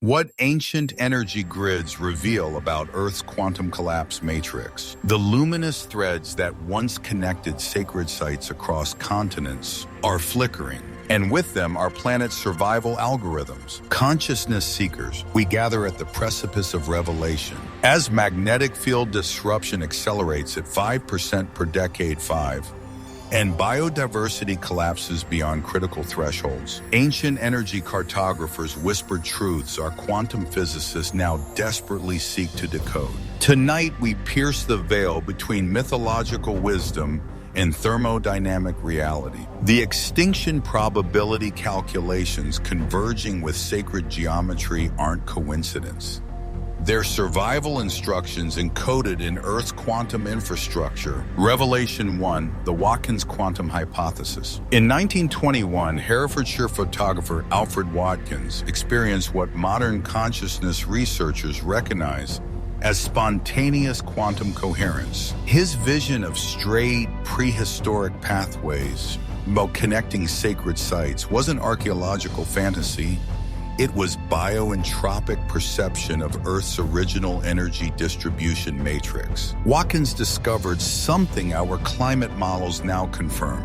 What ancient energy grids reveal about Earth's quantum collapse matrix? The luminous threads that once connected sacred sites across continents are flickering, and with them our planet's survival algorithms. Consciousness seekers, we gather at the precipice of revelation. As magnetic field disruption accelerates at 5% per decade 5, and biodiversity collapses beyond critical thresholds. Ancient energy cartographers whispered truths our quantum physicists now desperately seek to decode. Tonight, we pierce the veil between mythological wisdom and thermodynamic reality. The extinction probability calculations converging with sacred geometry aren't coincidence. Their survival instructions encoded in Earth's quantum infrastructure. Revelation 1, the Watkins Quantenhypothese. In 1921, Herefordshire photographer Alfred Watkins experienced what modern consciousness researchers recognize as spontaneous quantum coherence. His vision of straight, prehistoric pathways while connecting sacred sites wasn't archaeological fantasy. It was bioentropic perception of Earth's original energy distribution matrix. Watkins discovered something our climate models now confirm.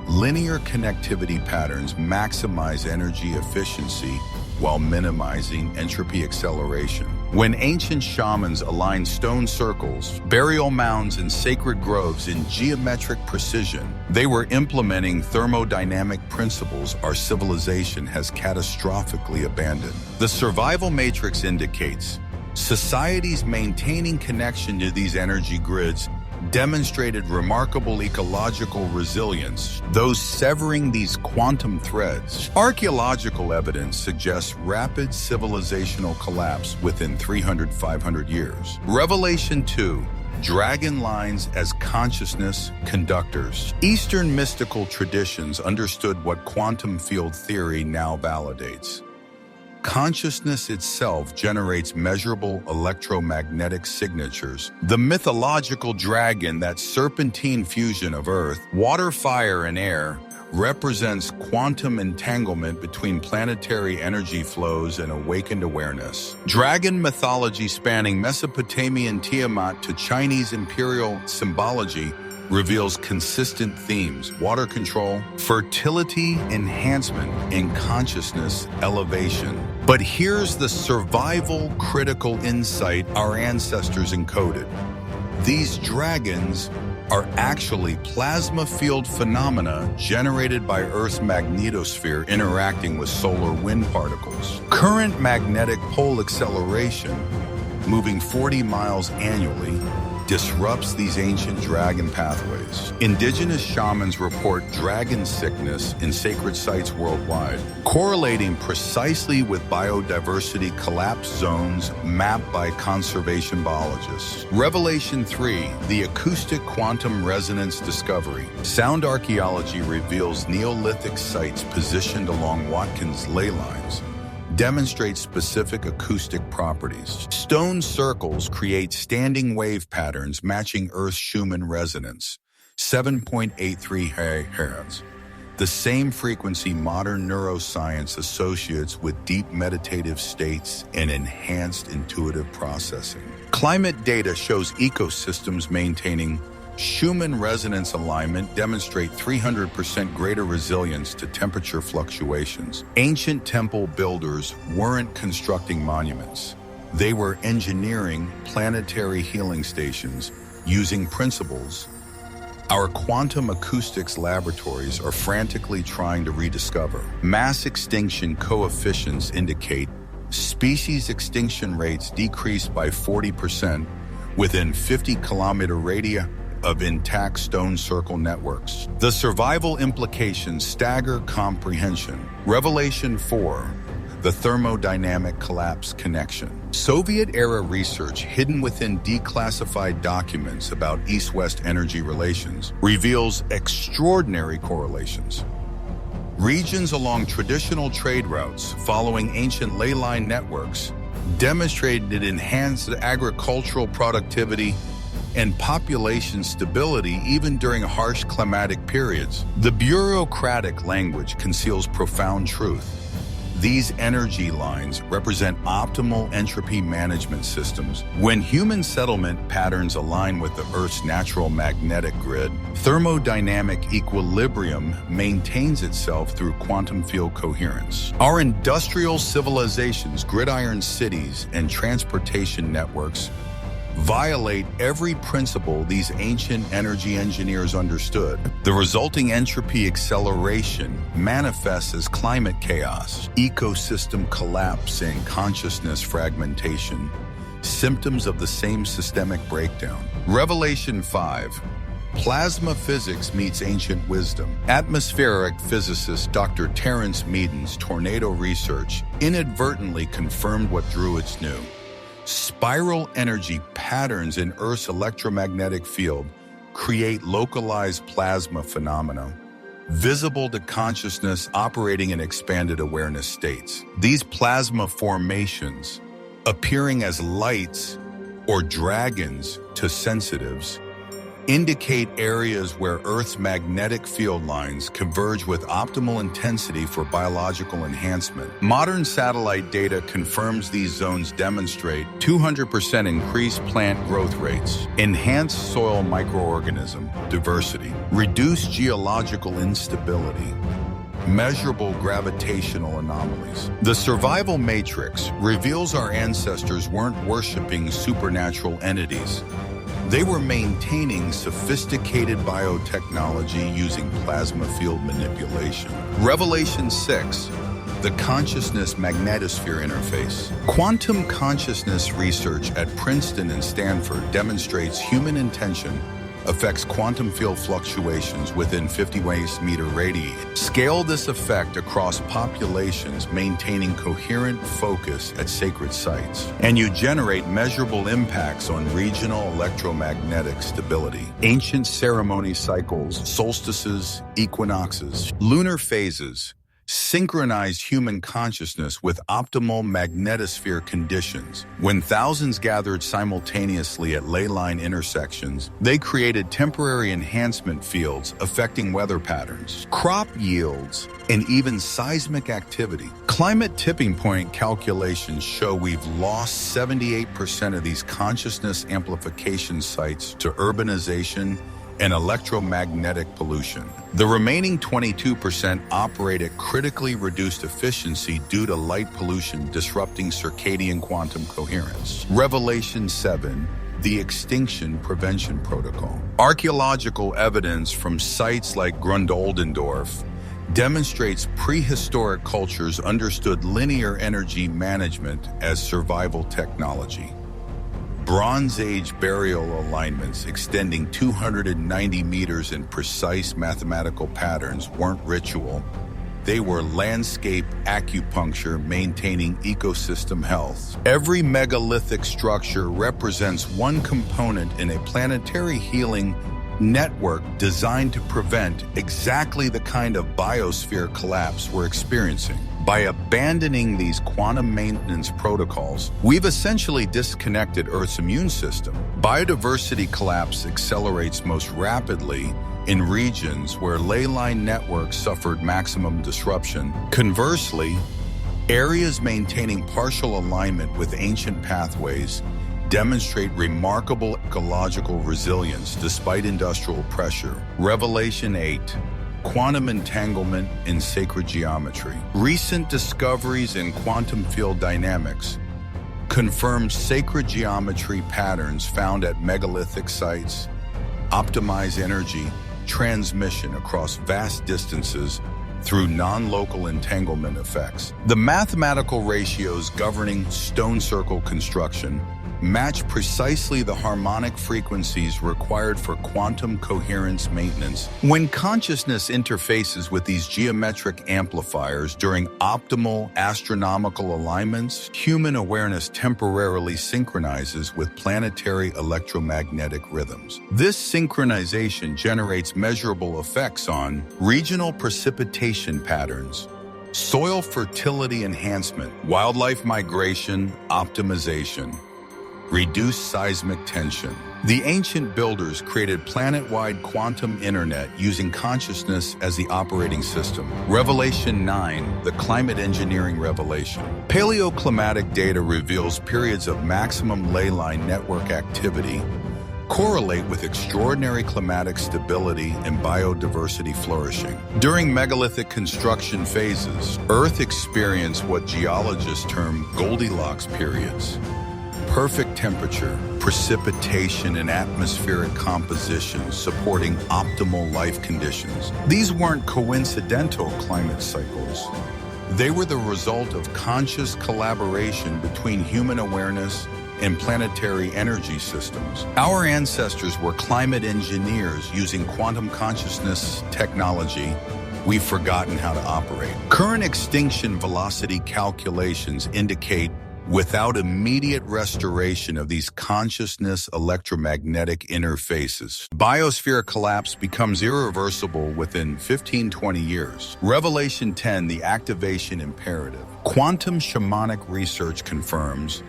Linear connectivity patterns maximize energy efficiency while minimizing entropy acceleration. When ancient shamans aligned stone circles, burial mounds, and sacred groves in geometric precision, they were implementing thermodynamic principles our civilization has catastrophically abandoned. The survival matrix indicates societies maintaining connection to these energy grids demonstrated remarkable ecological resilience, those severing these quantum threads. Archaeological evidence suggests rapid civilizational collapse within 300-500 years. Revelation 2, dragon lines as consciousness conductors. Eastern mystical traditions understood what quantum field theory now validates. Consciousness itself generates measurable electromagnetic signatures. The mythological dragon, that serpentine fusion of earth, water, fire, and air, represents quantum entanglement between planetary energy flows and awakened awareness. Dragon mythology spanning Mesopotamian Tiamat to Chinese imperial symbology reveals consistent themes: water control, fertility enhancement, and consciousness elevation. But here's the survival critical insight our ancestors encoded. These dragons are actually plasma field phenomena generated by Earth's magnetosphere interacting with solar wind particles. Current magnetic pole acceleration, moving 40 miles annually, disrupts these ancient dragon pathways. Indigenous shamans report dragon sickness in sacred sites worldwide, correlating precisely with biodiversity collapse zones mapped by conservation biologists. Revelation 3, the acoustic quantum resonance discovery. Sound archaeology reveals Neolithic sites positioned along Watkins ley lines demonstrate specific acoustic properties. Stone circles create standing wave patterns matching Earth's Schumann-Resonanz, 7.83 Hz, the same frequency modern neuroscience associates with deep meditative states and enhanced intuitive processing. Climate data shows ecosystems maintaining Schumann resonance alignment demonstrate 300% greater resilience to temperature fluctuations. Ancient temple builders weren't constructing monuments. They were engineering planetary healing stations using principles our quantum acoustics laboratories are frantically trying to rediscover. Mass extinction coefficients indicate species extinction rates decreased by 40% within 50-kilometer radius of intact stone circle networks. The survival implications stagger comprehension. Revelation 4, the thermodynamic collapse connection. Soviet-era research hidden within declassified documents about East-West energy relations reveals extraordinary correlations. Regions along traditional trade routes following ancient ley line networks demonstrated enhanced agricultural productivity and population stability even during harsh climatic periods. The bureaucratic language conceals profound truth. These energy lines represent optimal entropy management systems. When human settlement patterns align with the Earth's natural magnetic grid, thermodynamic equilibrium maintains itself through quantum field coherence. Our industrial civilizations, gridiron cities, and transportation networks violate every principle these ancient energy engineers understood. The resulting entropy acceleration manifests as climate chaos, ecosystem collapse, and consciousness fragmentation, symptoms of the same systemic breakdown. Revelation 5. Plasma physics meets ancient wisdom. Atmospheric physicist Dr. Terence Meaden's tornado research inadvertently confirmed what Druids knew. Spiral energy patterns in Earth's electromagnetic field create localized plasma phenomena, visible to consciousness operating in expanded awareness states. These plasma formations, appearing as lights or dragons to sensitives, indicate areas where Earth's magnetic field lines converge with optimal intensity for biological enhancement. Modern satellite data confirms these zones demonstrate 200% increased plant growth rates, enhanced soil microorganism diversity, reduced geological instability, measurable gravitational anomalies. The survival matrix reveals our ancestors weren't worshiping supernatural entities. They were maintaining sophisticated biotechnology using plasma field manipulation. Revelation 6. The consciousness-magnetosphere interface. Quantum consciousness research at Princeton and Stanford demonstrates human intention affects quantum field fluctuations within 50 meter radii. Scale this effect across populations maintaining coherent focus at sacred sites, and you generate measurable impacts on regional electromagnetic stability. Ancient ceremony cycles, solstices, equinoxes, lunar phases, synchronized human consciousness with optimal magnetosphere conditions. When thousands gathered simultaneously at ley line intersections, they created temporary enhancement fields affecting weather patterns, crop yields, and even seismic activity. Climate tipping point calculations show we've lost 78% of these consciousness amplification sites to urbanization and electromagnetic pollution. The remaining 22% operate at critically reduced efficiency due to light pollution disrupting circadian quantum coherence. Revelation 7. The Extinction Prevention Protocol. Archaeological evidence from sites like Grundoldendorf demonstrates prehistoric cultures understood linear energy management as survival technology. Bronze Age burial alignments extending 290 meters in precise mathematical patterns weren't ritual. They were landscape acupuncture maintaining ecosystem health. Every megalithic structure represents one component in a planetary healing network designed to prevent exactly the kind of biosphere collapse we're experiencing. By abandoning these quantum maintenance protocols, we've essentially disconnected Earth's immune system. Biodiversity collapse accelerates most rapidly in regions where ley line networks suffered maximum disruption. Conversely, areas maintaining partial alignment with ancient pathways demonstrate remarkable ecological resilience despite industrial pressure. Revelation 8. Quantum entanglement in sacred geometry. Recent discoveries in quantum field dynamics confirm sacred geometry patterns found at megalithic sites, optimize energy transmission across vast distances through non-local entanglement effects. The mathematical ratios governing stone circle construction match precisely the harmonic frequencies required for quantum coherence maintenance. When consciousness interfaces with these geometric amplifiers during optimal astronomical alignments, human awareness temporarily synchronizes with planetary electromagnetic rhythms. This synchronization generates measurable effects on regional precipitation patterns, soil fertility enhancement, wildlife migration optimization, reduced seismic tension. The ancient builders created planet-wide quantum internet using consciousness as the operating system. Revelation 9, the climate engineering revelation. Paleoclimatic data reveals periods of maximum ley line network activity correlate with extraordinary climatic stability and biodiversity flourishing. During megalithic construction phases, Earth experienced what geologists term Goldilocks periods. Perfect temperature, precipitation, and atmospheric composition supporting optimal life conditions. These weren't coincidental climate cycles. They were the result of conscious collaboration between human awareness and planetary energy systems. Our ancestors were climate engineers using quantum consciousness technology we've forgotten how to operate. Current extinction velocity calculations indicate without immediate restoration of these consciousness electromagnetic interfaces, biosphere collapse becomes irreversible within 15-20 years. Revelation 10, the activation imperative. Quantum shamanic research confirms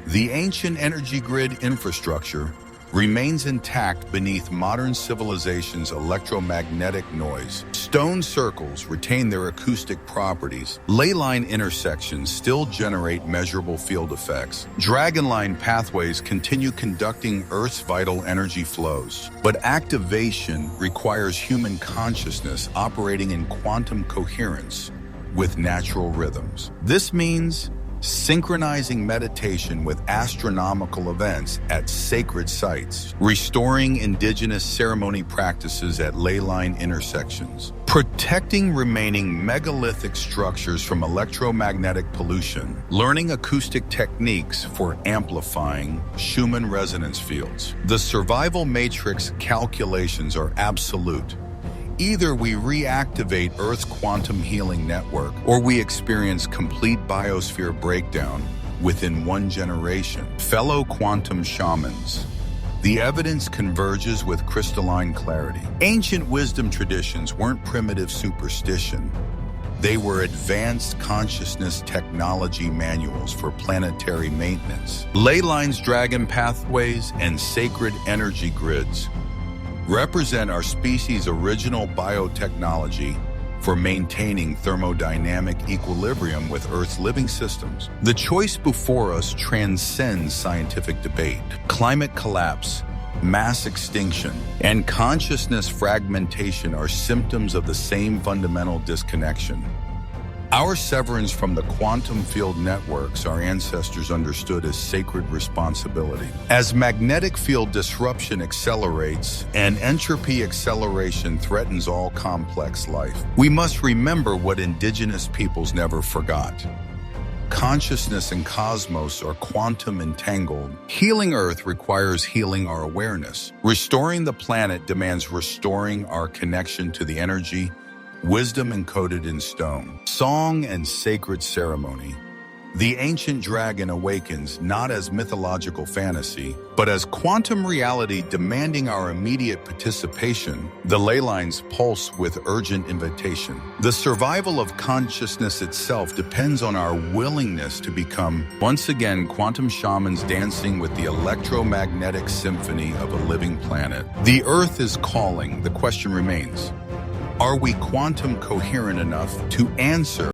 the ancient energy grid infrastructure remains intact beneath modern civilization's electromagnetic noise. Stone circles retain their acoustic properties. Ley line intersections still generate measurable field effects. Dragon line pathways continue conducting Earth's vital energy flows. But activation requires human consciousness operating in quantum coherence with natural rhythms. This means synchronizing meditation with astronomical events at sacred sites, restoring indigenous ceremony practices at ley line intersections, protecting remaining megalithic structures from electromagnetic pollution, learning acoustic techniques for amplifying Schumann resonance fields. The survival matrix calculations are absolute. Either we reactivate Earth's quantum healing network, or we experience complete biosphere breakdown within one generation. Fellow quantum shamans, the evidence converges with crystalline clarity. Ancient wisdom traditions weren't primitive superstition. They were advanced consciousness technology manuals for planetary maintenance. Ley lines, dragon pathways, and sacred energy grids represent our species' original biotechnology for maintaining thermodynamic equilibrium with Earth's living systems. The choice before us transcends scientific debate. Climate collapse, mass extinction, and consciousness fragmentation are symptoms of the same fundamental disconnection. Our severance from the quantum field networks our ancestors understood as sacred responsibility. As magnetic field disruption accelerates and entropy acceleration threatens all complex life, we must remember what indigenous peoples never forgot. Consciousness and cosmos are quantum entangled. Healing Earth requires healing our awareness. Restoring the planet demands restoring our connection to the energy, wisdom encoded in stone. Song and sacred ceremony. The ancient dragon awakens not as mythological fantasy, but as quantum reality demanding our immediate participation. The ley lines pulse with urgent invitation. The survival of consciousness itself depends on our willingness to become, once again, quantum shamans dancing with the electromagnetic symphony of a living planet. The Earth is calling. The question remains, are we quantum coherent enough to answer